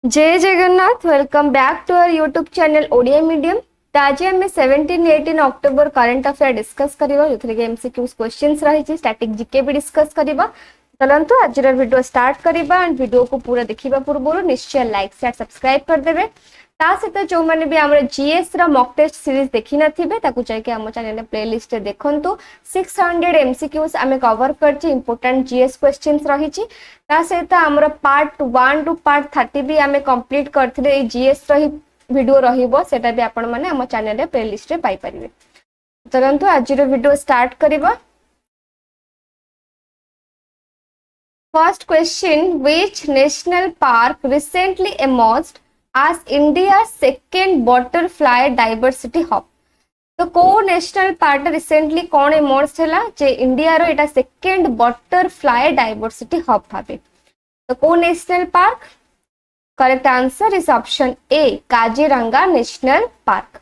जय Jagannath welcome back to our YouTube channel Odia medium. तो आज आम 17-18 अक्टोबर करंट अफेयर डिस्कस करबा जो कि एमसीक्यूज क्वेश्चंस रही स्टैटिक जीके भी डिस्कस करबा। चलंतु आज वीडियो स्टार्ट करबा एंड वीडियो को पूरा देखिबा पूर्व निश्चय लाइक शेयर सब्सक्राइब कर देबे। ता सहित जो मैंने भी आम जीएस रा मॉक टेस्ट सीरीज देखि नथिबे ताकू जाके आम चैनल प्लेलिस्ट रे देखंतु 600 एमसीक्यूज आमे कवर करछि इंपोर्टेंट जीएस क्वेश्चंस रही छि। ता सहित आमर पार्ट 1 टू पार्ट 30 भी आमे कंप्लीट करथिले ए जीएस रही वीडियो रहिबो सेटा भी आपण माने आम चैनल रे प्लेलिस्ट रे पाई परिबे। चलंतु आज रो वीडियो स्टार्ट करबा। First question, which national park recently emerged as India's second butterfly diversity hub? तो को नेशनल पार्क रिसेंटली कौन इमर्ज हैला जे इंडिया रो एटा सेकंड बटरफ्लाई डाइवर्सिटी हब भाबे। तो को national park? Correct answer is option A Kaziranga national park.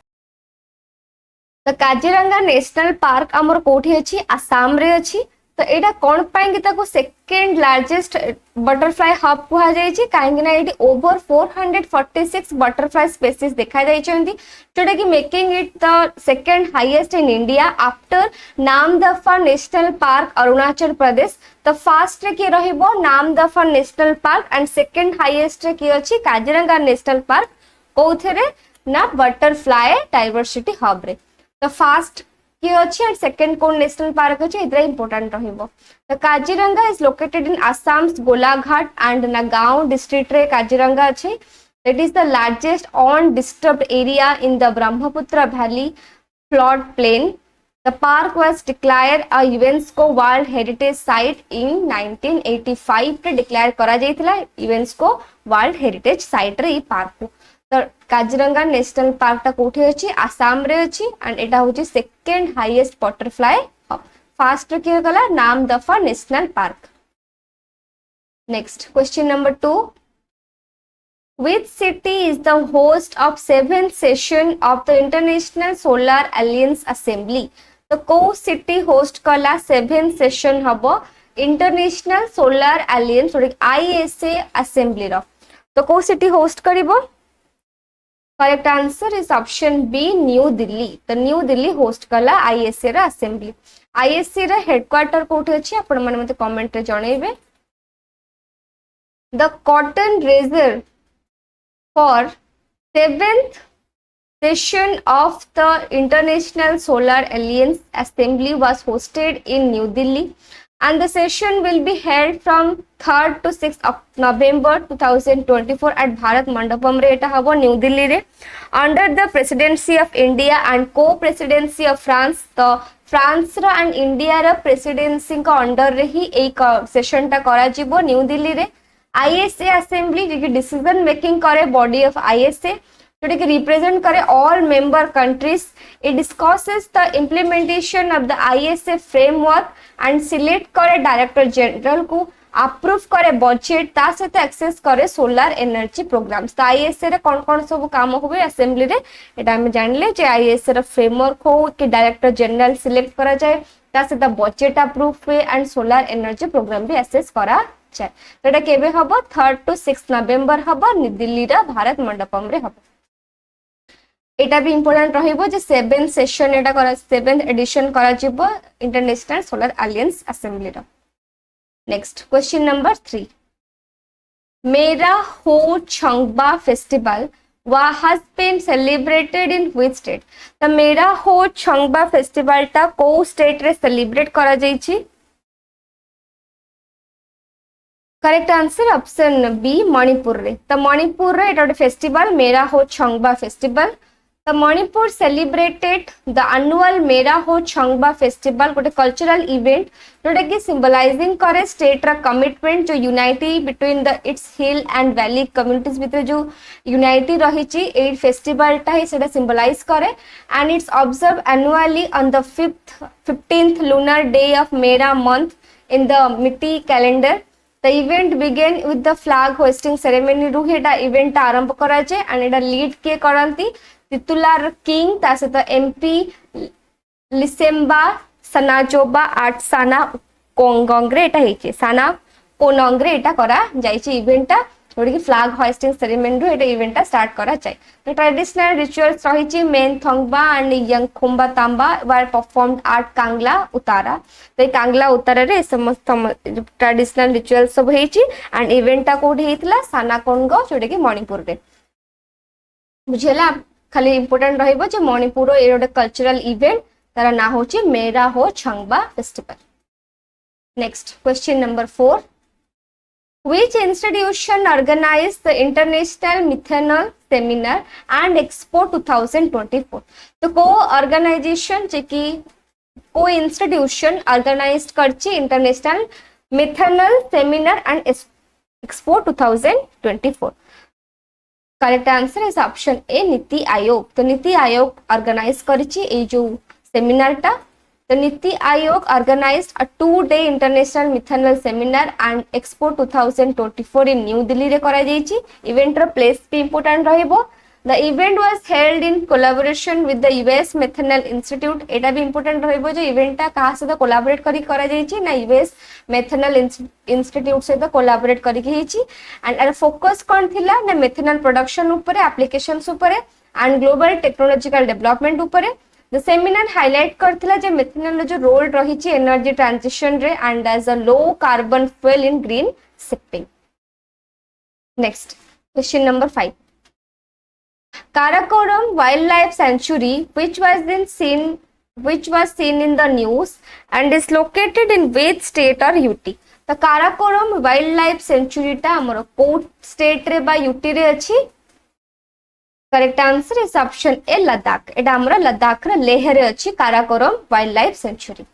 तो Kaziranga national park हमर कोठी अछि आसाम रे अछि। तो एटा कौन पाएंगे ताको सेकेंड लार्जेस्ट बटरफ्लाई हब कहा जायछि काहेकि ना एटी ओवर 446 बटरफ्लाई स्पीसीज देखा जायछन्ती जोटा कि making it the second highest in India after Namdapha national park Arunachal Pradesh. तो फर्स्ट रे के रहइबो Namdapha national park and second highest रे के अछि काजीरंगा नेशनल पार्क कोथेरे ना बटरफ्लाई डाइवर्सिटी हब रे। तो फर्स्ट and second कोन नेशनल पार्क अछि इतरा इंपोर्टेंट रहिबो। The Kaziranga is located in Assam's Golaghat and Nagaon district रे काजीरंगा अछि। It is the largest undisturbed area in the Brahmaputra valley flood plain. The park was declared a UNESCO world heritage site in 1985 रे declare करा जायतिला UNESCO world heritage site रे park. तो Kaziranga national park टा कोठी अछि आसाम रे अछि एंड एटा होछि second highest butterfly hub. First के गला Namdapha national park. Next question number 2, which city is the host of 7th session of the International Solar Alliance Assembly? तो को सिटी होस्ट कला 7th सेशन हबो international solar alliance ISA assembly रो। तो को city host करिवो? Correct answer is option B New Delhi. तो New Delhi host कला आईएसए रा असेंबली। आईएसए रा हेडक्वार्टर कोठी अछि आपण माने मते कमेंट रे जणैबे। The curtain raiser for 7th session of the International Solar Alliance Assembly was hosted in New Delhi and the session will be held from 3rd to 6th of November 2024 at Bharat Mandapam re eta habo New Delhi re under the presidency of India and co-presidency of France। तो France रा and India रा presidency का under रे ही एक session टा करा जिवो new Delhi रे। आईएसए असेंबली जे कि डिसीजन मेकिंग करे बॉडी ऑफ आईएसए जोटा कि रिप्रेजेंट करे all member countries. It discusses the implementation of the ISA framework and select करे डायरेक्टर जनरल को अप्रूव करे बजेट ता सहित एक्सेस करे सोलर एनर्जी प्रोग्राम्स। तो आईएसए रे कोन कोन सब काम होबे असेंबली रे एटा हम जानले जे आईएसए रे फ्रेमवर्क हो कि डायरेक्टर जनरल सिलेक्ट करा जाए ता सहित बजेट अप्रूव हुए एंड सोलर एनर्जी प्रोग्राम भी एक्सेस करा जाए। तो एटा केबे हबो 3rd to 6th नवंबर हबो दिल्ली रा भारत मंडपम रे हबो। एटा भी इंपोर्टेंट रहिबो जे 7th सेशन एटा करा 7th एडिशन करा जिवो इंटरनेशनल सोलर अलायंस असेंबली रा। नेक्स्ट क्वेश्चन नंबर 3, मेरा Hou Chongba festival has been celebrated in which state? तो मेरा हो छंगबा फेस्टिवल ता को स्टेट रे सेलिब्रेट करा जाईछि? Correct answer option B Manipur रे। तो मणिपुर रे एटा festival Mera Hou Chongba festival. The Manipur celebrated the annual Mera Hou Chongba festival गोटे कल्चरल इवेंट जोटा कि सिंबलाइजिंग करे स्टेट रा कमिटमेंट जो unity between the its hill and valley communities भितर जो यूनाइटी रहिछि ए फेस्टिवल टा ही सेटा सिंबलाइज करे and it's observe annually on the 15th lunar day of मेरा month in the मिटी calendar. The event began with the flag hoisting ceremony रु हेटा event आरंभ करा जाय एंड एटा लीड के करंती तितुलार किंग ता सहित एमपी लिसेम्बा सनाजोबा आटसाना कोंगंग्रे एटा हेचे साना कोनंग्रे एटा करा जायछि इवेंट ता जोटा कि फ्लैग होइस्टिंग सेरेमनी रो एटा इवेंट स्टार्ट करा जाए। तो ट्रेडिशनल रिचुअल्स रही मेन थंगबा एंड यंग खुम्बा तांबा वर परफॉर्म्ड एट कांगला उतारा। तो कांगला उतारा रे समस्त ट्रेडिशनल रिचुअल सब हेची एंड इवेंटा कोठी हेतला सानाकोंगो जोटा कि मणिपुर रे। बुझेला खाली इंपोर्टेंट रहिबो जे मणिपुर रो ए गोटे कल्चरल इवेंट तार ना होची Mera Hou Chongba festival. Next question number 4, which institution organized the International Methanol Seminar and Expo 2024? तो को ऑर्गेनाइजेशन जे कि को इंस्टीट्यूशन ऑर्गेनाइज्ड करची international methanol seminar and expo 2024। Correct answer is option A NITI Aayog. तो नीति आयोग ऑर्गेनाइज करची ए जो सेमिनार टा। तो NITI Aayog organised a 2-day international methanol seminar and expo 2024 in New Delhi रे करा जायची। इवेंट रो प्लेस भी इंपोर्टेंट रहइबो। The event was held in collaboration with the US methanol institute. एटा भी इंपोर्टेंट रहइबो जे इवेंट टा कहा से कोलैबोरेट करी करा जायची ना यूएस मिथेनॉल इंस्टीट्यूट से कोलैबोरेट करी हेची। एंड अर फोकस कोन थिला ना मिथेनॉल प्रोडक्शन ऊपर एप्लीकेशंस ऊपर एंड ग्लोबल टेक्नोलॉजिकल डेवलपमेंट ऊपर। द सेमिनार हाईलाइट करथिला जे मिथेनॉल जो रोल रही छि एनर्जी ट्रांजिशन रे and as a low carbon fuel in green shipping. Next question number 5, Karakoram Wildlife Sanctuary which was seen in the news and is located in which state or UT? तो Karakoram wildlife century टा हमर coat state रे बा UT रे अछि। Correct answer is option A Ladakh. एटा हमर लद्दाख रे लेह रे अछि काराकोरम वाइल्ड लाइफ सेंचुरी।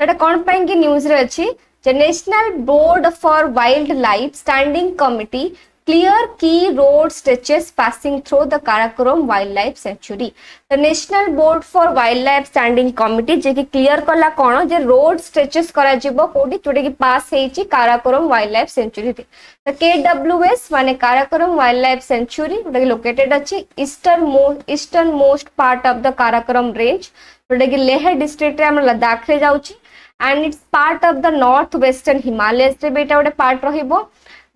एटा कोन पई कि न्यूज रे अछि जे national board for wildlife standing committee clear की road stretches passing through the Karakoram wildlife sanctuary. The national board for wildlife standing committee जे कि क्लियर कला कोन जे रोड स्ट्रेचेस करा जिवो कोडी जोटे कि पास हेची काराकोरम वाइल्ड लाइफ सेंचुरी रे। द केडब्ल्यूएस माने काराकोरम वाइल्ड लाइफ सेंचुरी जोटे कि लोकेटेड अछि eastern most part of the Karakoram range जोटे कि लेह डिस्ट्रिक्ट रे हम लद्दाख रे जाउची and it's part of the north western Himalayas रे बेटा गोटे पार्ट रहिबो।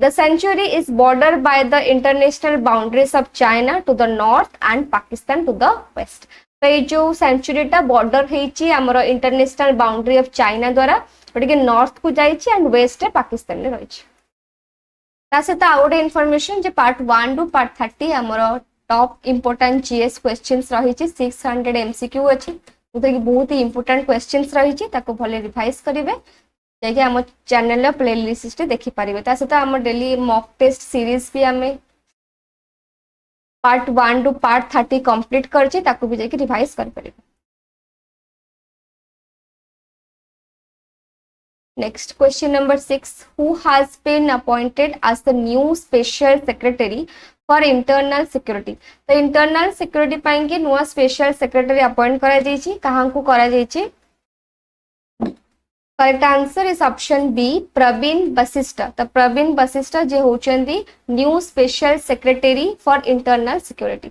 The sanctuary is bordered by the international boundaries of China to the north and Pakistan to the west. तो ये जो सेंचुरी टा बॉर्डर हेची हमरो इंटरनेशनल बाउंड्री ऑफ चाइना द्वारा जोटे कि नॉर्थ को जाइछि एंड वेस्ट रे पाकिस्तान रे रहिछि। तासे तो आउटे इन्फॉर्मेशन जे पार्ट 1 टू पार्ट 30 हमरो टॉप इंपोर्टेंट जीएस क्वेश्चंस रहिछि 600 एमसीक्यू अछि। जोटे कि बहुत ही इंपोर्टेंट क्वेश्चंस रहिछि ताको भले रिवाइज करिवे जाके हम चैनल प्लेलिस्ट देखि पारिबे। ता सहित हम डेली मॉक टेस्ट सीरीज भी हमें पार्ट 1 टू पार्ट 30 कंप्लीट करछि ताको भी जाके रिवाइज कर पारिबे। Next question number 6, who has been appointed as the new special secretary for internal security. तो इंटरनल सिक्योरिटी पाइन के नुआ स्पेशल सेक्रेटरी अपॉइंट करा जाइछि कहां को करा जाइछि। Correct answer is option B Praveen Vashishtha. तो प्रवीण वशिष्ठ जे होचंदी new special secretary for internal security.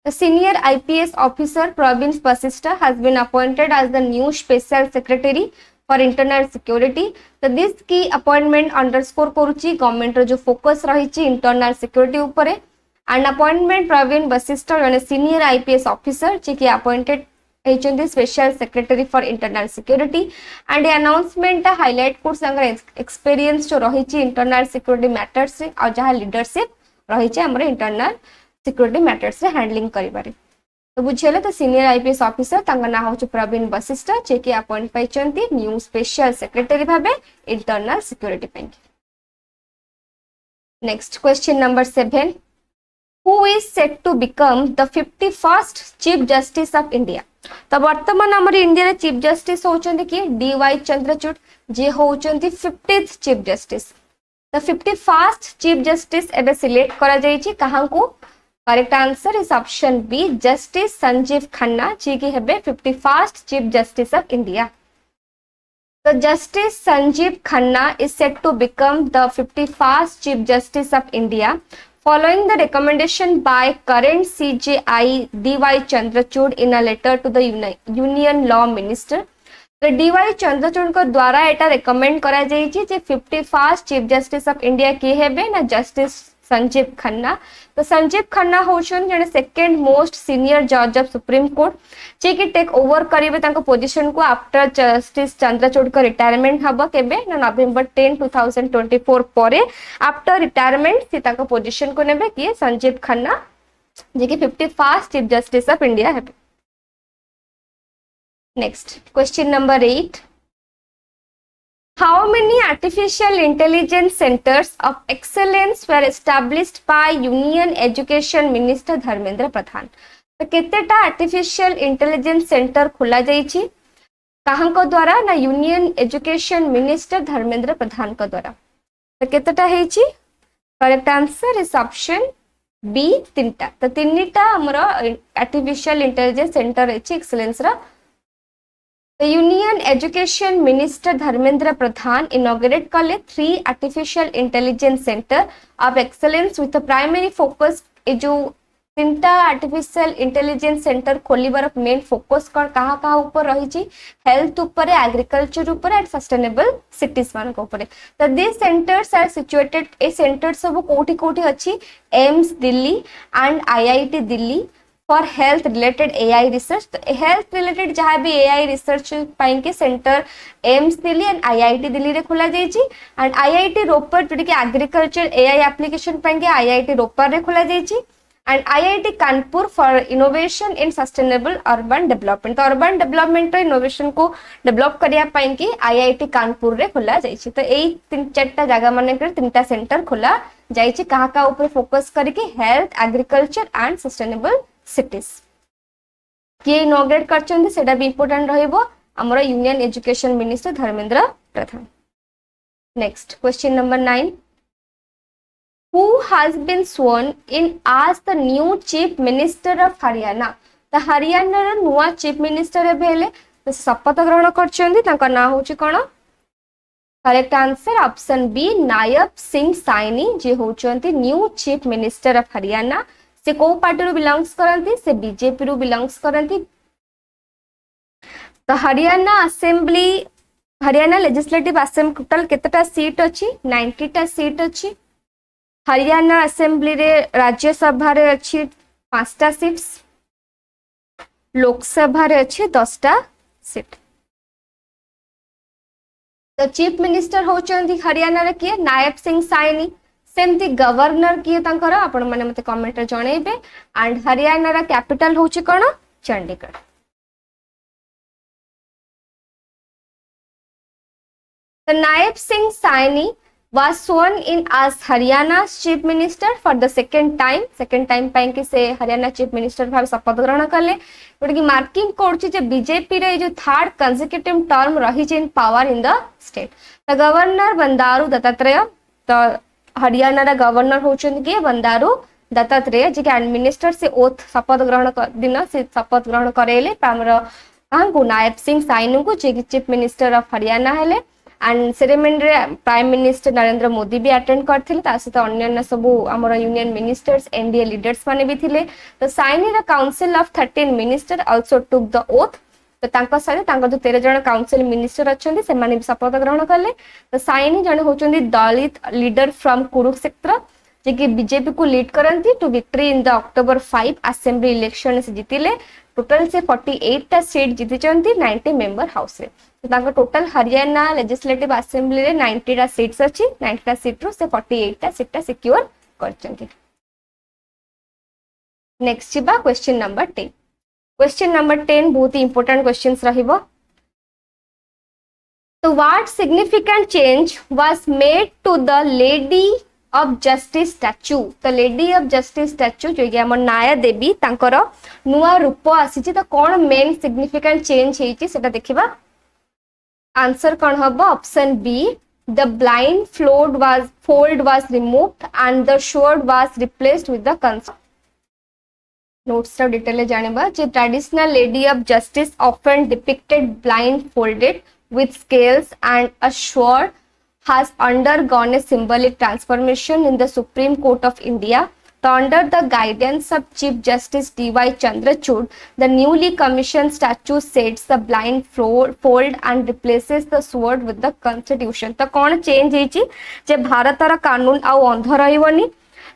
The senior IPS officer Praveen Vasishtha has been appointed as the new special secretary for internal security. So this key appointment underscore करूची government रो जो focus रहिची internal security ऊपर and appointment Praveen Vashishtha जने senior IPS officer जे कि appointed हेचंदी special secretary for internal security and announcement highlight कोर्स संगर एक्सपीरियंस जो रहिची इंटरनल सिक्योरिटी मैटर्स रे और जहां लीडरशिप रहिची हमरे इंटरनल सिक्योरिटी मैटर्स रे हैंडलिंग करिबारे। तो बुझियले तो सीनियर आईपीएस ऑफिसर तांगा ना होच प्रवीण वशिष्ठ जे कि अपॉइंट पाइचंती न्यू स्पेशल सेक्रेटरी भाबे इंटरनल सिक्योरिटी पे। Next question number 7, who is set to become the 51st chief justice of India. तो वर्तमान हमर इंडिया रे चीफ जस्टिस होचंती कि डीवाई चंद्रचूड़ जे होचंती 50th chief justice. The 51st chief justice एबे सिलेक्ट करा जाईची कहां को। Correct answer is option B justice Sanjiv Khanna ji की हेबे 51st chief justice of India. The Justice Sanjeev Khanna is set to become the 51st Chief Justice of India following the recommendation by current CJI D.Y. Chandrachud in a letter to the Union Law Minister. तो D Y Chandrachud द्वारा एटा recommend करा जायछि जे 51st chief justice of India किए हेबे ना justice Sanjiv Khanna. तो संजीव खन्ना होछन जने second most senior जज of supreme court जे कि टेक ओवर करिवे तांको पोजीशन को आफ्टर जस्टिस चंद्रचूड़ को रिटायरमेंट हबो केबे ना नवंबर 10 2024 परे आफ्टर रिटायरमेंट से तांको पोजीशन को नेबे कि संजीव खन्ना जे कि 51st chief justice of India हेबे। Next, question number 8. How many artificial intelligence centers of excellence were established by Union Education Minister Dharmendra Pradhan? तो केतेटा artificial intelligence center खोला जाइछि काहंको द्वारा ना union education minister Dharmendra Pradhan को द्वारा। तो केतेटा हेछि? Correct answer is option B तीनटा। तो तीनटा हमर आर्टिफिशियल इंटेलिजेंस सेंटर हेछि एक्सीलेंस रा। The Union Education Minister Dharmendra Pradhan inaugurated kale 3 artificial intelligence center of excellence with a primary focus ए जो तीनटा आर्टिफिशियल इंटेलिजेंस सेंटर खोलिबार मेन फोकस कहाँ कहाँ ऊपर रही हेल्थ ऊपर एग्रीकल्चर ऊपर एंड सस्टेनेबल सिटीज मान ऊपर। तो this centres are situated a centre सब कोठी कोठी अच्छी AIIMS Delhi and IIT Delhi for health related AI research. तो हेल्थ रिलेटेड जहाँ भी एआई रिसर्च पाई के centre AIIMS Delhi and IIT Delhi रे खोला जाइछि एंड आईआईटी रोपर जोटी के एग्रीकल्चर एआई एप्लीकेशन पाई के आईआईटी रोपर रे खोला जाइछि and IIT Kanpur for innovation in sustainable urban development. तो अर्बन डेवलपमेंट इनोवेशन को डेवलप करिया पाई के आईआईटी कानपुर रे खोला जाइछि। तो एई तीन चारटा जगह माने कर तीनटा सेंटर खोला जाइछि कहाँ कहाँ ऊपर फोकस करके health agriculture and sustainable cities. किए इनॉग्रेट करछन्ती सेटा भी इंपोर्टेंट रहइबो हमर union education minister Dharmendra Pradhan. Next question number 9. Who has been sworn in as the new chief minister of Haryana? तो हरियाणा रो नुआ चीफ मिनिस्टर हेले तो शपथ ग्रहण करछन्ती तांका ना होची कोन? Correct answer option B Nayab Singh Saini जे होचन्ती new chief minister of Haryana. से को पार्टी रो बिलोंग्स करंती? से बीजेपी रो बिलोंग्स करंती। तो Haryana assembly Haryana legislative assembly total केतेटा सीट अछि? 90 टा सीट अछि। हरियाणा असेंबली रे राज्यसभा रे अछि 5 टा सीट्स, लोकसभा रे अछि 10 टा सीट। तो चीफ मिनिस्टर होचंती हरियाणा रे किए? नायब सिंह साइनी। सेमती गवर्नर किए तांकर आपण माने मते कमेंट रे जणेबे एंड हरियाणा रा कैपिटल होची कोन? चंडीगढ़। तो Nayab Singh Saini was sworn in as Haryana's chief minister for the second time pine के से हरियाणा चीफ मिनिस्टर भाव शपथ ग्रहण कले जोटा कि मार्किंग करछि जे बीजेपी रे जो थर्ड कंसेक्यूटिव टर्म रही इन पावर इन द स्टेट। तो गवर्नर बंदारू दत्तात्रेय। तो हरियाणा रा गवर्नर होचन के बंदारू दत्तात्रेय जे के मिनिस्टर से ओथ शपथ ग्रहण दिन से शपथ ग्रहण करेले हमर कांगु नायब सिंह साइनी को जे चीफ मिनिस्टर ऑफ हरियाणा हेले एंड सेरेमनी रे प्राइम मिनिस्टर नरेंद्र मोदी भी अटेंड करथिले ता सहित अन्य सब हमर यूनियन मिनिस्टर्स एनडीए लीडर्स माने भी थिले। तो साइनी रा council of 13 minister also took the oath. तो तांका सारे तांका जो 13 जण काउंसिल मिनिस्टर अछंती से माने शपथ ग्रहण करले। तो साइनी जण होचंदी दलित लीडर फ्रॉम कुरुक्षेत्र जे कि बीजेपी को लीड करंती to victory in the October 5 assembly election से जीतिले। टोटल से 48 टा सीट जीतिचंती 90 मेंबर हाउस रे। तो तांका टोटल हरियाणा लेजिस्लेटिव असेंबली रे 90 टा सीट्स अछि। 90 टा सीट रो से 48 टा सीट सिक्योर करचंती। नेक्स्ट छिबा क्वेश्चन नंबर 10। क्वेश्चन नंबर 10 बहुत ही इंपोर्टेंट क्वेश्चंस रहिबो। तो what significant change was made to the lady of justice statue? तो लेडी ऑफ जस्टिस स्टैच्यू जो कि हमर नाया देवी तांकर नुआ रूप आसी तो कौन मेन सिग्निफिकेंट चेंज हेची सेटा देखिबा। आंसर कौन हबो? Option B the blindfold was removed and the sword was replaced with the कंस। नोट्स रा डिटेल जानिबा जे traditional lady of justice often depicted blindfolded with scales and a sword has undergone a symbolic transformation in the Supreme Court of India So under the guidance of Chief Justice D.Y. Chandrachud, the newly commissioned statute sets the blind fold and replaces the sword with the constitution. तो कौन change ହେଇଛି जे भारतर कानून आउ अंध रहिबनी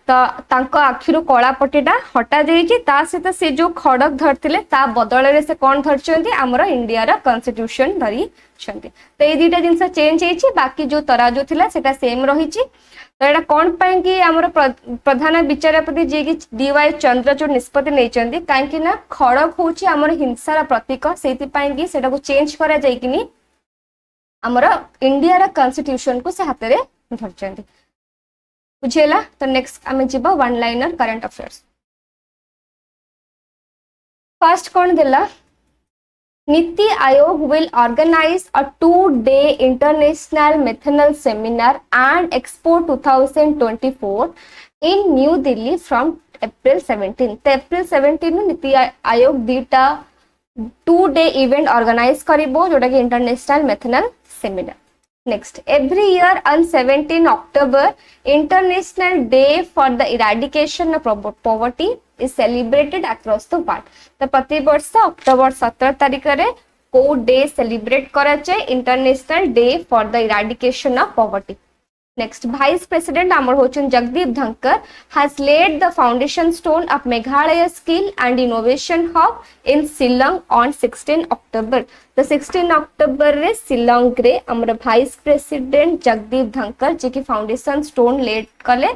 तो तांको आखिरु कला पट्टीटा हटा जाइए ता सहित से जो खड़क धरथिले ता बदल से कौन धरछंती हमर इंडिया रा कॉन्स्टिट्यूशन धरी छंती तो ए दुटा जिंस चेंज ହେଇଛି बाकी जो तराजू थिला सेटा सेम रहिछि तो एटा कोन पय कि हमर प्रधान विचारपति जे कि डीवाई चंद्रचूड़ निष्पत्ति नै छंती काहे कि ना खड़क होछि हमर हिंसा रा प्रतीक सेति पय कि सेटा को चेंज करा जाय कि नि हमर इंडिया रा कॉन्स्टिट्यूशन को से हाथ रे धरछंती बुझेला तो नेक्स्ट आमे जिबा one liner current affairs first कौन देला NITI Aayog will organize a 2-day international methanol seminar and expo 2024 in New Delhi from April 17 तो April 17 में NITI Aayog दीटा 2-day event organize करिबो जोटा कि international methanol seminar. Next, every year on 17 October, International Day for the Eradication of Poverty is celebrated across the world. तो प्रति वर्ष October 17 तारीख रे को डे सेलिब्रेट करा जाए international day for the eradication of poverty. Next, Vice President Amar Hochan Jagdeep Dhankar has laid the foundation stone of Meghalaya Skill and Innovation Hub in Shillong on 16 October. The 16 October रे Shillong रे हमर Vice President Jagdeep Dhankar जी की foundation stone laid कले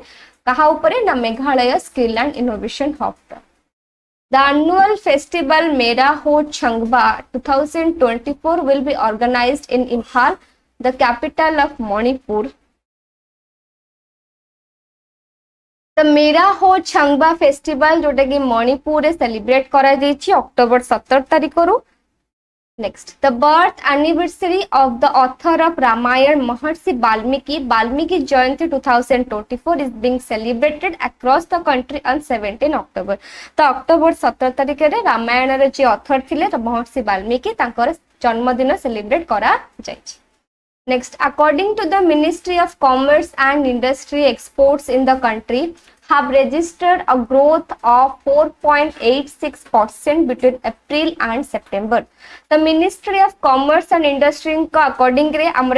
कहा ऊपर ना Meghalaya Skill and Innovation Hub. The annual festival Mera Ho Changba 2024 will be organized in Imphal, the capital of Manipur. The मेरा Hou Chongba festival जोटा कि मणिपुर रे सेलिब्रेट करा जाइछि अक्टोबर 17 तारिख रु. Next, the birth anniversary of the author of Ramayana Maharshi Valmiki Jayanti 2024 is being celebrated across the country on 17 October. तो October 17 तारिख रे रामायण रे जे ऑथर थिले महर्षि वाल्मीकि तांकर जन्मदिन सेलिब्रेट करा जाइछि. Next, according to the Ministry of Commerce and Industry, exports in the country have registered a growth of 4.86% between April and September. The Ministry of Commerce and Industry का according रे हमर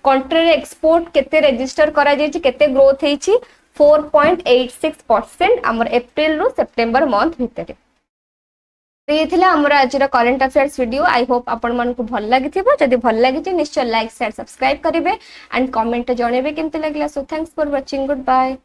country रे export केते register करा जाइछि केते growth हेछि 4.86% हमर April रो September month भितरे. तो ये थिला हमरा आज रा current affairs video. I hope आपण मन को भल लागिथिबो. जदि भल लागिछि निश्चय लाइक शेयर सब्सक्राइब करिवे एंड कमेंट जणेबे केमते लागला. So thanks for watching. Good bye.